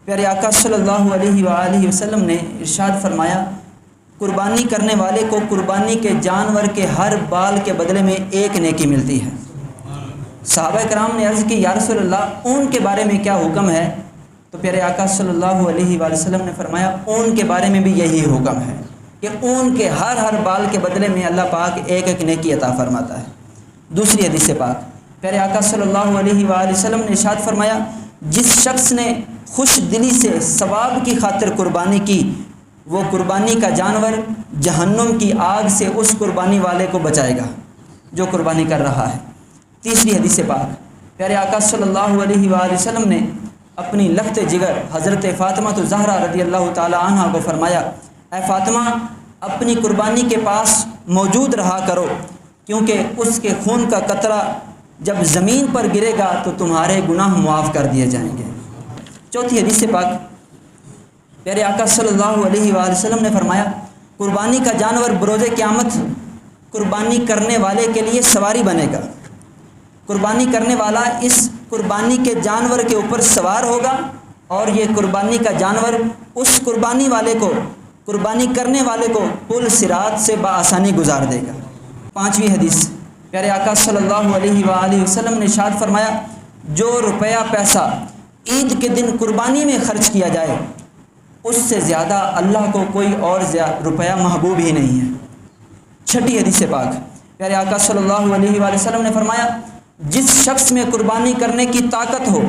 پیارے آقا صلی اللہ علیہ وآلہ وسلم نے ارشاد فرمایا، قربانی کرنے والے کو قربانی کے جانور کے ہر بال کے بدلے میں ایک نیکی ملتی ہے۔ صحابہ کرام نے عرض کی، یا رسول اللہ اون کے بارے میں کیا حکم ہے؟ تو پیارے آقا صلی اللہ علیہ وآلہ وسلم نے فرمایا، اون کے بارے میں بھی یہی حکم ہے کہ اون کے ہر بال کے بدلے میں اللہ پاک ایک ایک نیکی عطا فرماتا ہے۔ دوسری حدیث پاک پیارے آقا صلی اللہ علیہ وآلہ وسلم نے ارشاد فرمایا، جس شخص نے خوش دلی سے ثواب کی خاطر قربانی کی، وہ قربانی کا جانور جہنم کی آگ سے اس قربانی والے کو بچائے گا جو قربانی کر رہا ہے۔ تیسری حدیث پاک پیارے آقا صلی اللہ علیہ وآلہ وسلم نے اپنی لخت جگر حضرت فاطمہ الزہرا رضی اللہ تعالی عنہا کو فرمایا، اے فاطمہ اپنی قربانی کے پاس موجود رہا کرو، کیونکہ اس کے خون کا قطرہ جب زمین پر گرے گا تو تمہارے گناہ معاف کر دیے جائیں گے۔ چوتھی حدیث پاک پیارے آقا صلی اللہ علیہ وآلہ وسلم نے فرمایا، قربانی کا جانور بروز قیامت قربانی کرنے والے کے لیے سواری بنے گا۔ قربانی کرنے والا اس قربانی کے جانور کے اوپر سوار ہوگا اور یہ قربانی کا جانور اس قربانی والے کو، قربانی کرنے والے کو پل صراط سے بآسانی گزار دے گا۔ پانچویں حدیث پیارے آقا صلی اللہ علیہ وآلہ وسلم نے ارشاد فرمایا، جو روپیہ پیسہ عید کے دن قربانی میں خرچ کیا جائے اس سے زیادہ اللہ کو کوئی اور روپیہ محبوب ہی نہیں ہے۔ چھٹی حدیث پاک پیارے آقا صلی اللہ علیہ وآلہ وسلم نے فرمایا، جس شخص میں قربانی کرنے کی طاقت ہو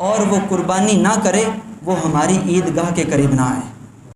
اور وہ قربانی نہ کرے وہ ہماری عید گاہ کے قریب نہ آئے۔